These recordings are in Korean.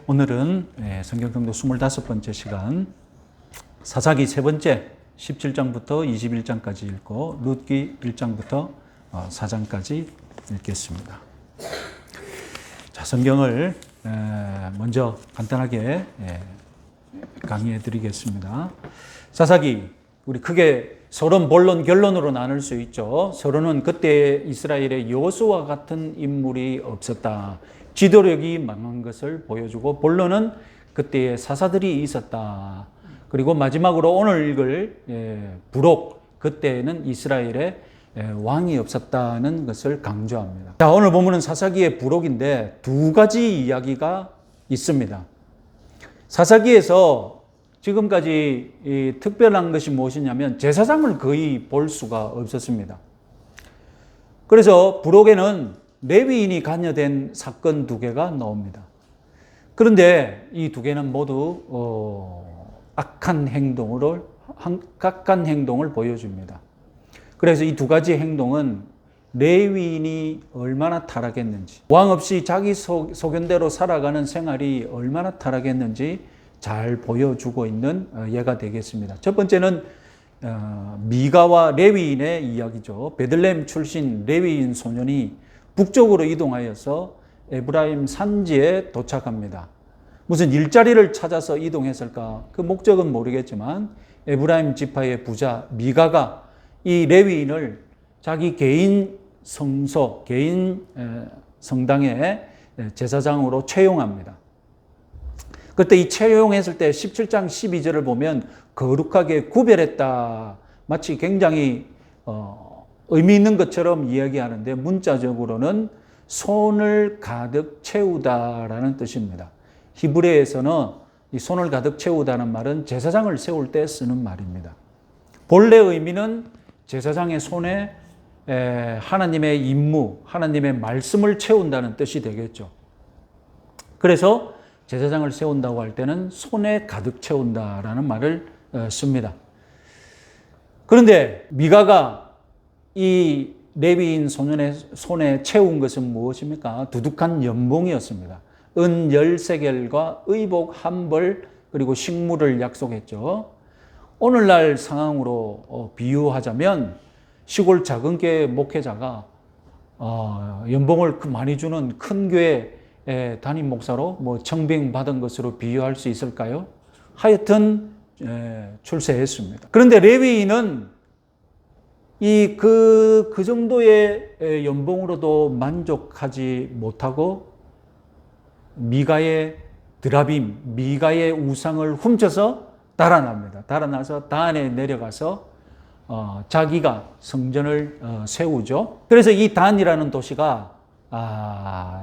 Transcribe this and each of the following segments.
오늘은 성경통독 25번째 시간 사사기 세 번째 17장부터 21장까지 읽고 룻기 1장부터 4장까지 읽겠습니다. 자, 성경을 먼저 간단하게 강의해 드리겠습니다. 사사기 우리 크게 서론, 본론, 결론으로 나눌 수 있죠. 서론은 그때 이스라엘의 여호수아와 같은 인물이 없었다. 지도력이 망한 것을 보여주고, 본론은 그때의 사사들이 있었다. 그리고 마지막으로 오늘 읽을 부록, 그때는 이스라엘에 왕이 없었다는 것을 강조합니다. 자, 오늘 본문은 사사기의 부록인데 두 가지 이야기가 있습니다. 사사기에서 지금까지 특별한 것이 무엇이냐면 제사장을 거의 볼 수가 없었습니다. 그래서 부록에는 레위인이 관여된 사건 두 개가 나옵니다. 그런데 이 두 개는 모두 악한 행동을 보여줍니다. 그래서 이 두 가지 행동은 레위인이 얼마나 타락했는지, 왕 없이 자기 소견대로 살아가는 생활이 얼마나 타락했는지 잘 보여주고 있는 예가 되겠습니다. 첫 번째는 미가와 레위인의 이야기죠. 베들레헴 출신 레위인 소년이 북쪽으로 이동하여서 에브라임 산지에 도착합니다. 무슨 일자리를 찾아서 이동했을까? 그 목적은 모르겠지만 에브라임 지파의 부자 미가가 이 레위인을 자기 개인 성소, 개인 성당의 제사장으로 채용합니다. 그때 이 채용했을 때 17장 12절을 보면 거룩하게 구별했다. 마치 굉장히 의미 있는 것처럼 이야기하는데 문자적으로는 손을 가득 채우다라는 뜻입니다. 히브리어에서는 이 손을 가득 채우다는 말은 제사장을 세울 때 쓰는 말입니다. 본래 의미는 제사장의 손에 하나님의 임무, 하나님의 말씀을 채운다는 뜻이 되겠죠. 그래서 제사장을 세운다고 할 때는 손에 가득 채운다라는 말을 씁니다. 그런데 미가가 이 레위인 소년의 손에 채운 것은 무엇입니까? 두둑한 연봉이었습니다. 은 10세겔과 의복 1벌 그리고 식물을 약속했죠. 오늘날 상황으로 비유하자면 시골 작은 교회 목회자가 연봉을 많이 주는 큰 교회 담임 목사로 청빙 받은 것으로 비유할 수 있을까요? 하여튼 출세했습니다. 그런데 레위인은 그 정도의 연봉으로도 만족하지 못하고 미가의 드라빔, 미가의 우상을 훔쳐서 달아납니다. 달아나서 단에 내려가서 자기가 성전을 세우죠. 그래서 이 단이라는 도시가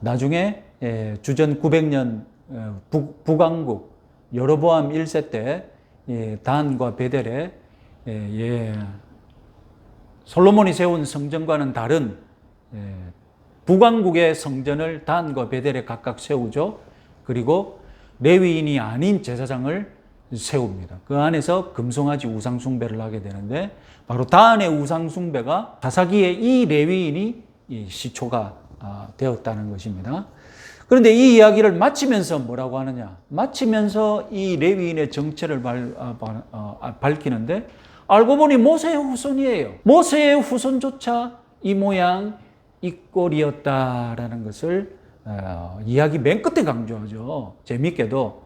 나중에 주전 900년 북왕국 여로보암 1세 때 단과 베델에 솔로몬이 세운 성전과는 다른 북왕국의 성전을 단과 베델에 각각 세우죠. 그리고 레위인이 아닌 제사장을 세웁니다. 그 안에서 금송아지 우상 숭배를 하게 되는데 바로 단의 우상 숭배가 사사기의 이 레위인이 시초가 되었다는 것입니다. 그런데 이 이야기를 마치면서 뭐라고 하느냐? 마치면서 이 레위인의 정체를 밝히는데 알고 보니 모세의 후손이에요. 모세의 후손조차 이 모양 이 꼴이었다라는 것을 이야기 맨 끝에 강조하죠. 재미있게도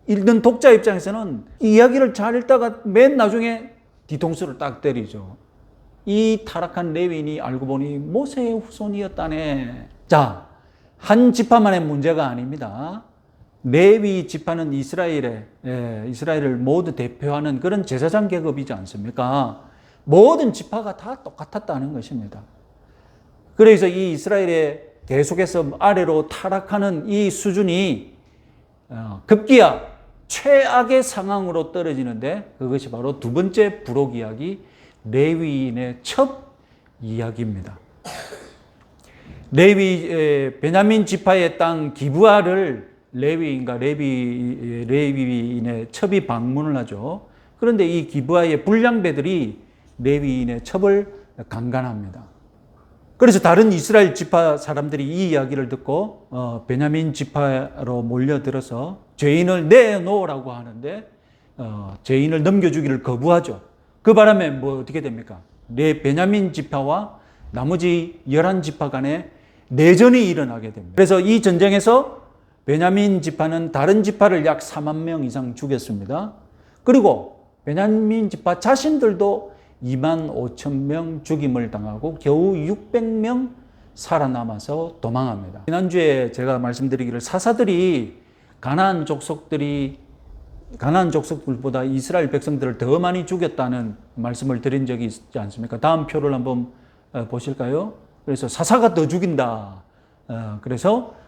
읽는 독자 입장에서는 이 이야기를 잘 읽다가 맨 나중에 뒤통수를 딱 때리죠. 이 타락한 레위인이 알고 보니 모세의 후손이었다네. 자, 한 지파만의 문제가 아닙니다. 레위 지파는 이스라엘을 모두 대표하는 그런 제사장 계급이지 않습니까? 모든 지파가 다 똑같았다는 것입니다. 그래서 이 이스라엘의 계속해서 아래로 타락하는 이 수준이 급기야 최악의 상황으로 떨어지는데 그것이 바로 두 번째 부록 이야기, 레위인의 첫 이야기입니다. 베냐민 지파의 땅 기브아를 레위인의 첩이 방문을 하죠. 그런데 이 기브아의 불량배들이 레위인의 첩을 강간합니다. 그래서 다른 이스라엘 지파 사람들이 이 이야기를 듣고 베냐민 지파로 몰려들어서 죄인을 내놓으라고 하는데 죄인을 넘겨주기를 거부하죠. 그 바람에 뭐 어떻게 됩니까? 베냐민 지파와 나머지 11지파 간에 내전이 일어나게 됩니다. 그래서 이 전쟁에서 베냐민 지파는 다른 지파를 약 4만 명 이상 죽였습니다. 그리고 베냐민 지파 자신들도 2만 5천 명 죽임을 당하고 겨우 600명 살아남아서 도망합니다. 지난주에 제가 말씀드리기를 사사들이 가나안 족속들보다 이스라엘 백성들을 더 많이 죽였다는 말씀을 드린 적이 있지 않습니까? 다음 표를 한번 보실까요? 그래서 사사가 더 죽인다. 그래서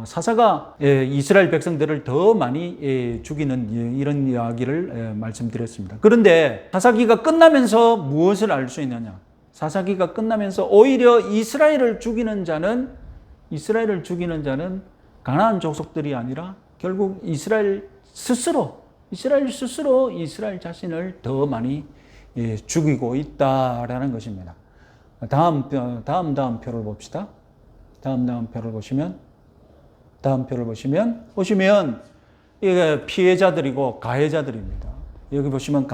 사사가 이스라엘 백성들을 더 많이 죽이는 이런 이야기를 말씀드렸습니다. 그런데 사사기가 끝나면서 무엇을 알 수 있느냐? 사사기가 끝나면서 오히려 이스라엘을 죽이는 자는 가나안 족속들이 아니라 결국 이스라엘 스스로 이스라엘 자신을 더 많이 죽이고 있다라는 것입니다. 다음 표를 봅시다. 다음 표를 보시면 이게 피해자들이고 가해자들입니다. 여기 보시면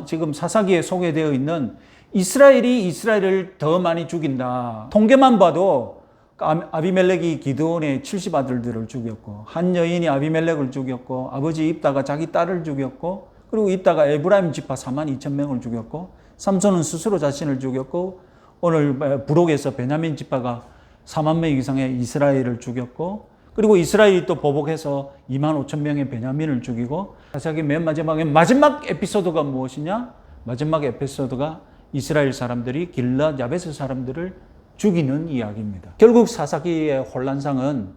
지금 사사기에 소개되어 있는 이스라엘이 이스라엘을 더 많이 죽인다. 통계만 봐도 아비멜렉이 기드온의 70 아들들을 죽였고, 한 여인이 아비멜렉을 죽였고, 아버지 입다가 자기 딸을 죽였고, 그리고 입다가 에브라임 지파 4만 2천 명을 죽였고, 삼손은 스스로 자신을 죽였고, 오늘 부록에서 베냐민 지파가 4만 명 이상의 이스라엘을 죽였고, 그리고 이스라엘이 또 보복해서 2만 5천 명의 베냐민을 죽이고, 사사기 맨 마지막에 마지막 에피소드가 무엇이냐? 마지막 에피소드가 이스라엘 사람들이 길랏 야베스 사람들을 죽이는 이야기입니다. 결국 사사기의 혼란상은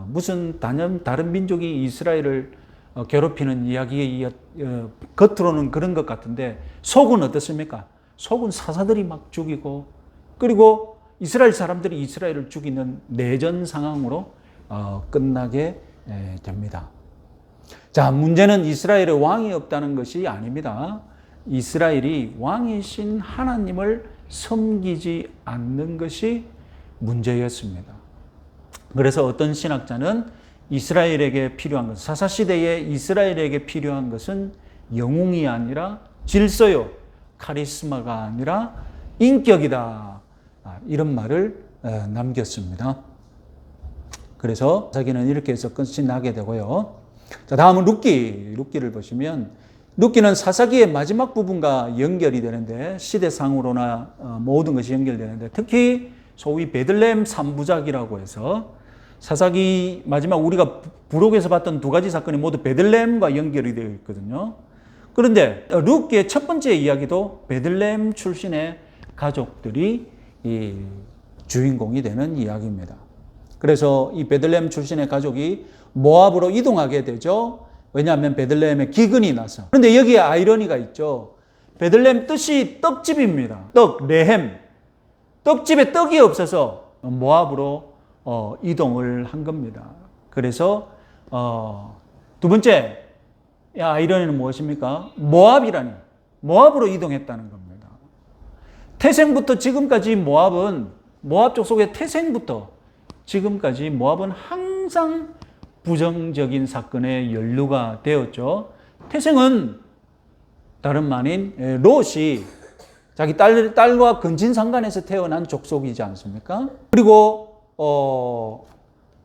무슨 다른 민족이 이스라엘을 괴롭히는 이야기의 겉으로는 그런 것 같은데 속은 어떻습니까? 속은 사사들이 막 죽이고 그리고 이스라엘 사람들이 이스라엘을 죽이는 내전 상황으로 끝나게 됩니다. 자, 문제는 이스라엘에 왕이 없다는 것이 아닙니다. 이스라엘이 왕이신 하나님을 섬기지 않는 것이 문제였습니다. 그래서 어떤 신학자는 이스라엘에게 필요한 것, 사사시대에 이스라엘에게 필요한 것은 영웅이 아니라 질서요, 카리스마가 아니라 인격이다. 이런 말을 남겼습니다. 그래서 사사기는 이렇게 해서 끝이 나게 되고요. 자, 다음은 룻기를 보시면 룻기는 사사기의 마지막 부분과 연결이 되는데 시대상으로나 모든 것이 연결되는데 특히 소위 베들레헴 3부작이라고 해서 사사기 마지막 우리가 부록에서 봤던 두 가지 사건이 모두 베들레헴과 연결이 되어 있거든요. 그런데 룻기의 첫 번째 이야기도 베들레헴 출신의 가족들이 이 주인공이 되는 이야기입니다. 그래서 이 베들레헴 출신의 가족이 모압으로 이동하게 되죠. 왜냐하면 베들레헴에 기근이 나서. 그런데 여기에 아이러니가 있죠. 베들레헴 뜻이 떡집입니다. 레헴. 떡집에 떡이 없어서 모압으로 이동을 한 겁니다. 그래서 두 번째 아이러니는 무엇입니까? 모압으로 이동했다는 겁니다. 태생부터 지금까지 모압 족속의 태생부터 지금까지 모압은 항상 부정적인 사건에 연루가 되었죠. 태생은 다름 아닌 롯이 자기 딸과 근친상간에서 태어난 족속이지 않습니까? 그리고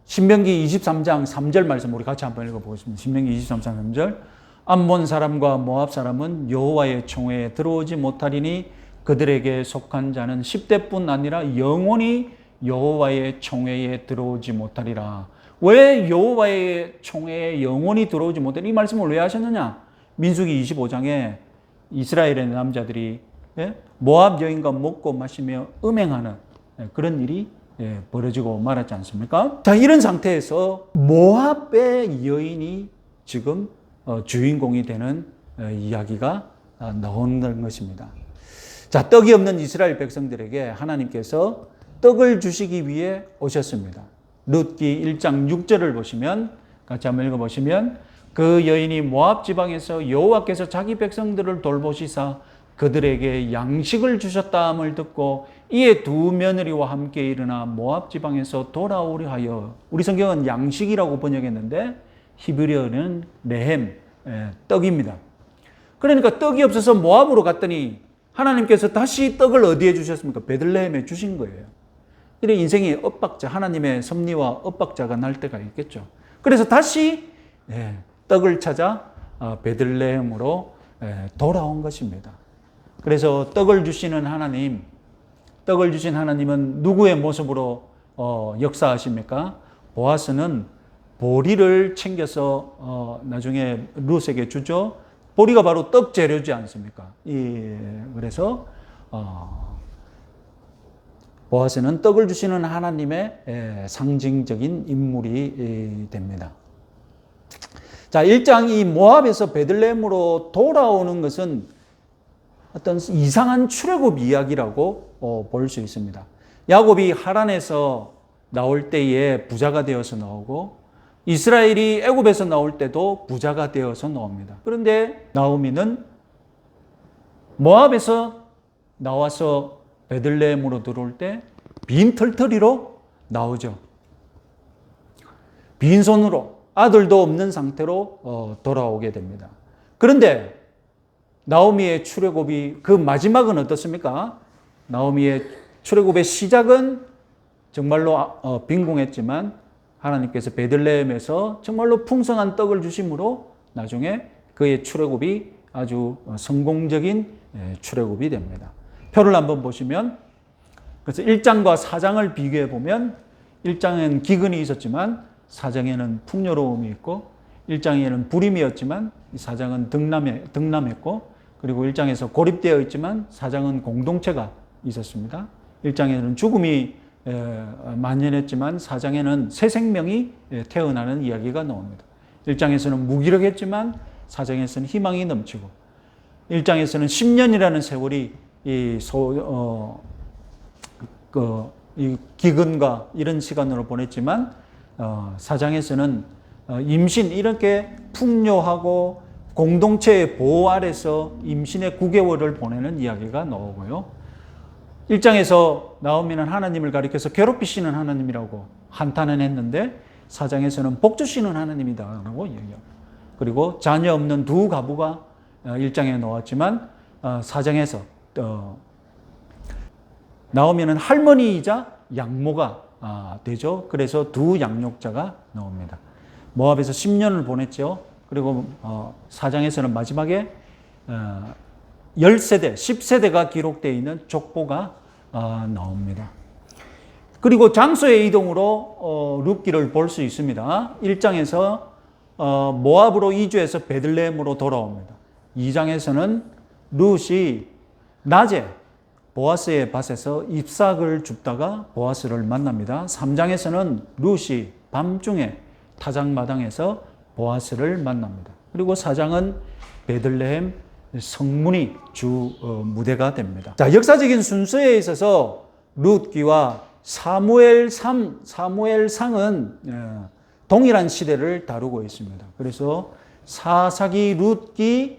신명기 23장 3절 말씀 우리 같이 한번 읽어보겠습니다. 신명기 23장 3절 암몬 사람과 모압 사람은 여호와의 총회에 들어오지 못하리니 그들에게 속한 자는 10대뿐 아니라 영원히 여호와의 총회에 들어오지 못하리라. 왜 여호와의 총회에 영원히 들어오지 못하리라? 이 말씀을 왜 하셨느냐? 민수기 25장에 이스라엘의 남자들이 모압 여인과 먹고 마시며 음행하는 그런 일이 벌어지고 말았지 않습니까? 자, 이런 상태에서 모압의 여인이 지금 주인공이 되는 이야기가 나오는 것입니다. 자, 떡이 없는 이스라엘 백성들에게 하나님께서 떡을 주시기 위해 오셨습니다. 룻기 1장 6절을 보시면 같이 한번 읽어보시면 그 여인이 모압 지방에서 여호와께서 자기 백성들을 돌보시사 그들에게 양식을 주셨다함을 듣고 이에 두 며느리와 함께 일어나 모압 지방에서 돌아오려 하여, 우리 성경은 양식이라고 번역했는데 히브리어는 레헴, 떡입니다. 그러니까 떡이 없어서 모압으로 갔더니 하나님께서 다시 떡을 어디에 주셨습니까? 베들레헴에 주신 거예요. 이래 인생의 엇박자, 하나님의 섭리와 엇박자가 날 때가 있겠죠. 그래서 다시 떡을 찾아 베들레헴으로 돌아온 것입니다. 그래서 떡을 주시는 하나님, 떡을 주신 하나님은 누구의 모습으로 역사하십니까? 보아스는 보리를 챙겨서 나중에 룻에게 주죠. 보리가 바로 떡 재료지 않습니까? 그래서 보아스는 떡을 주시는 하나님의 상징적인 인물이 됩니다. 자, 1장 이 모압에서 베들레헴으로 돌아오는 것은 어떤 이상한 출애굽 이야기라고 볼 수 있습니다. 야곱이 하란에서 나올 때에 부자가 되어서 나오고 이스라엘이 애굽에서 나올 때도 부자가 되어서 나옵니다. 그런데 나오미는 모압에서 나와서 베들레헴으로 들어올 때 빈털터리로 나오죠. 빈손으로 아들도 없는 상태로 돌아오게 됩니다. 그런데 나오미의 출애굽이 그 마지막은 어떻습니까? 나오미의 출애굽의 시작은 정말로 빈궁했지만 하나님께서 베들레헴에서 정말로 풍성한 떡을 주심으로 나중에 그의 출애굽이 아주 성공적인 출애굽이 됩니다. 표를 한번 보시면, 그래서 1장과 4장을 비교해 보면 1장에는 기근이 있었지만 4장에는 풍요로움이 있고, 1장에는 불임이었지만 4장은 등남했고, 그리고 1장에서 고립되어 있지만 4장은 공동체가 있었습니다. 1장에는 죽음이 만연했지만 4장에는 새 생명이 태어나는 이야기가 나옵니다. 1장에서는 무기력했지만 4장에서는 희망이 넘치고, 1장에서는 10년이라는 세월이 이 기근과 이런 시간으로 보냈지만 4장에서는 임신, 이렇게 풍요하고 공동체의 보호 아래서 임신의 9개월을 보내는 이야기가 나오고요. 1장에서 나오미는 하나님을 가리켜서 괴롭히시는 하나님이라고 한탄은 했는데 4장에서는 복 주시는 하나님이다라고 얘기합니다. 그리고 자녀 없는 두 가부가 1장에 나왔지만 4장에서 나오미는 할머니이자 양모가 되죠. 그래서 두 양육자가 나옵니다. 모압에서 10년을 보냈죠. 그리고 4장에서는 마지막에 10세대, 10세대가 기록되어 있는 족보가 나옵니다. 그리고 장소의 이동으로 룻기를 볼 수 있습니다. 1장에서 모압으로 이주해서 베들레헴으로 돌아옵니다. 2장에서는 룻이 낮에 보아스의 밭에서 잎삭을 줍다가 보아스를 만납니다. 3장에서는 룻이 밤중에 타작마당에서 보아스를 만납니다. 그리고 4장은 베들레헴 성문이 주 무대가 됩니다. 자, 역사적인 순서에 있어서 룻기와 사무엘상은 동일한 시대를 다루고 있습니다. 그래서 사사기 룻기,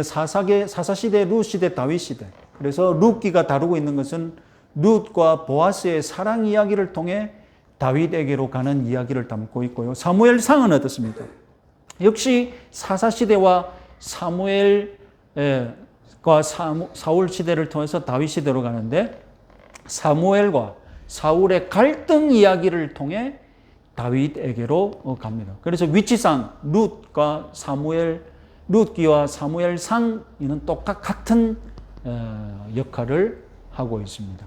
사사시대, 룻시대, 다윗시대. 그래서 룻기가 다루고 있는 것은 룻과 보아스의 사랑 이야기를 통해 다윗에게로 가는 이야기를 담고 있고요. 사무엘상은 어떻습니까? 역시 사사시대와 사무엘과 사울 시대를 통해서 다윗 시대로 가는데, 사무엘과 사울의 갈등 이야기를 통해 다윗에게로 갑니다. 그래서 위치상 룻기와 사무엘상은 똑같은 역할을 하고 있습니다.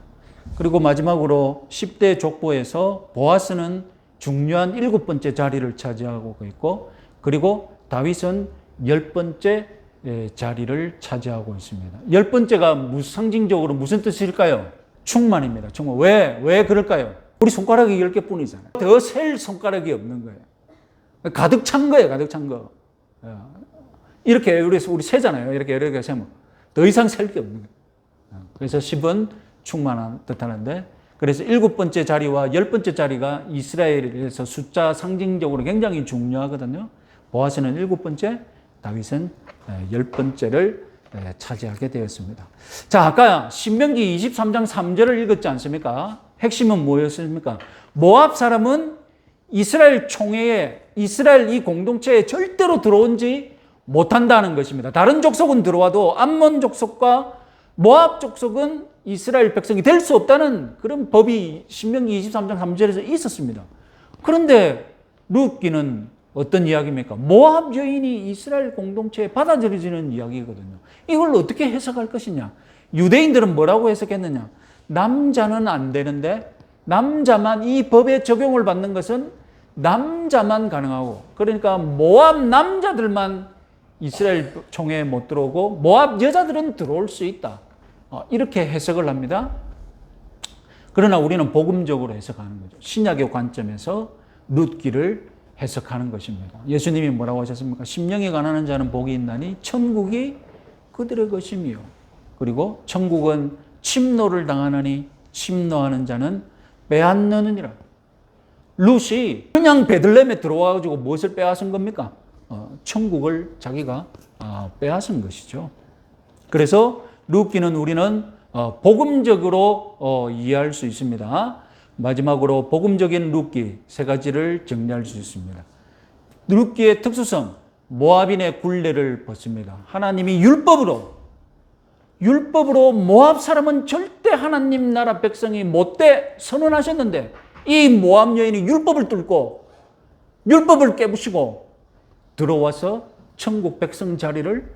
그리고 마지막으로 10대 족보에서 보아스는 중요한 7번째 자리를 차지하고 있고, 그리고 다윗은 10번째 자리를 차지하고 있습니다. 10번째가 상징적으로 무슨 뜻일까요? 충만입니다. 충만. 왜 그럴까요? 우리 손가락이 10개 뿐이잖아요. 더 셀 손가락이 없는 거예요. 가득 찬 거예요, 가득 찬 거. 이렇게 우리 세잖아요. 이렇게 세면 더 이상 셀 게 없는 거예요. 그래서 10은 충만한 뜻하는데, 그래서 7번째 자리와 10번째 자리가 이스라엘에서 숫자 상징적으로 굉장히 중요하거든요. 보아스는 7번째, 다윗은 10번째를 차지하게 되었습니다. 자, 아까 신명기 23장 3절을 읽었지 않습니까? 핵심은 뭐였습니까? 모압 사람은 이스라엘 총회에, 이스라엘 이 공동체에 절대로 들어오지 못한다는 것입니다. 다른 족속은 들어와도 암몬 족속과 모압 족속은 이스라엘 백성이 될 수 없다는 그런 법이 신명기 23장 3절에서 있었습니다. 그런데 룻기는 어떤 이야기입니까? 모압 여인이 이스라엘 공동체에 받아들여지는 이야기거든요. 이걸 어떻게 해석할 것이냐? 유대인들은 뭐라고 해석했느냐? 남자는 안 되는데 남자만, 이 법의 적용을 받는 것은 남자만 가능하고, 그러니까 모압 남자들만 이스라엘 총회에 못 들어오고 모압 여자들은 들어올 수 있다. 이렇게 해석을 합니다. 그러나 우리는 복음적으로 해석하는 거죠. 신약의 관점에서 룻기를 해석하는 것입니다. 예수님이 뭐라고 하셨습니까? 심령이 가난한 자는 복이 있나니 천국이 그들의 것이며, 그리고 천국은 침노를 당하느니 침노하는 자는 빼앗느니라. 룻이 그냥 베들레헴에 들어와가지고 무엇을 빼앗은 겁니까? 천국을 자기가 빼앗은 것이죠. 그래서 룻기는 우리는 복음적으로 이해할 수 있습니다. 마지막으로 복음적인 룻기 세 가지를 정리할 수 있습니다. 룻기의 특수성, 모압인의 굴레를 벗습니다. 하나님이 율법으로 모압 사람은 절대 하나님 나라 백성이 못돼 선언하셨는데, 이 모압 여인이 율법을 뚫고 율법을 깨부시고 들어와서 천국 백성 자리를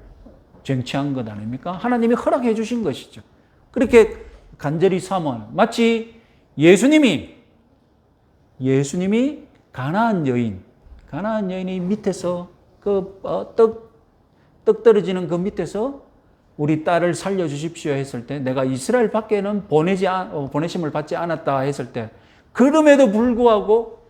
쟁취한 것 아닙니까? 하나님이 허락해 주신 것이죠. 그렇게 간절히 사모하는, 마치 예수님이 가나안 여인이 밑에서 떡 떨어지는 그 밑에서 우리 딸을 살려주십시오 했을 때, 내가 이스라엘 밖에는 보내심을 받지 않았다 했을 때, 그럼에도 불구하고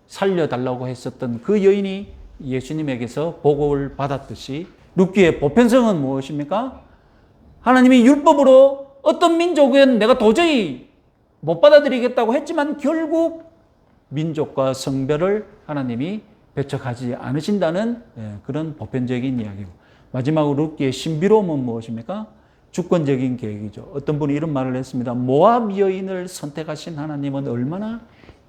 살려달라고 했었던 그 여인이 예수님에게서 보고를 받았듯이, 룻기의 보편성은 무엇입니까? 하나님이 율법으로 어떤 민족은 내가 도저히 못 받아들이겠다고 했지만 결국 민족과 성별을 하나님이 배척하지 않으신다는 그런 보편적인 이야기고, 마지막으로 룻기의 신비로움은 무엇입니까? 주권적인 계획이죠. 어떤 분이 이런 말을 했습니다. 모압 여인을 선택하신 하나님은 얼마나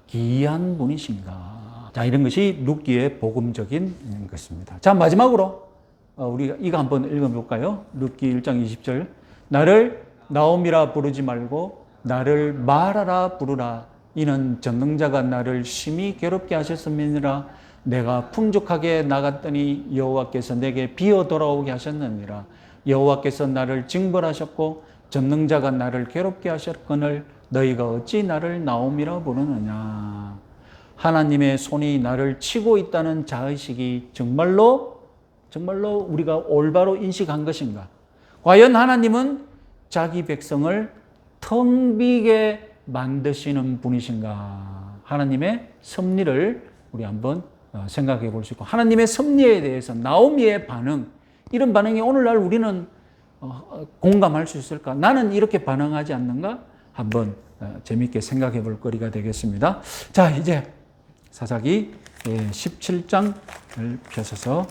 기이한 분이신가. 자, 이런 것이 룻기의 복음적인 것입니다. 자, 마지막으로 우리가 이거 한번 읽어볼까요? 룻기 1장 20절. 나를 나옴이라 부르지 말고 나를 마라라 부르라. 이는 전능자가 나를 심히 괴롭게 하셨음이니라. 내가 풍족하게 나갔더니 여호와께서 내게 비어 돌아오게 하셨느니라. 여호와께서 나를 징벌하셨고 전능자가 나를 괴롭게 하셨거늘 너희가 어찌 나를 나옴이라 부르느냐. 하나님의 손이 나를 치고 있다는 자의식이 정말로 우리가 올바로 인식한 것인가? 과연 하나님은 자기 백성을 텅 비게 만드시는 분이신가? 하나님의 섭리를 우리 한번 생각해 볼 수 있고, 하나님의 섭리에 대해서 나오미의 반응, 이런 반응이 오늘날 우리는 공감할 수 있을까? 나는 이렇게 반응하지 않는가? 한번 재미있게 생각해 볼 거리가 되겠습니다. 자, 이제 사사기 17장을 펴서서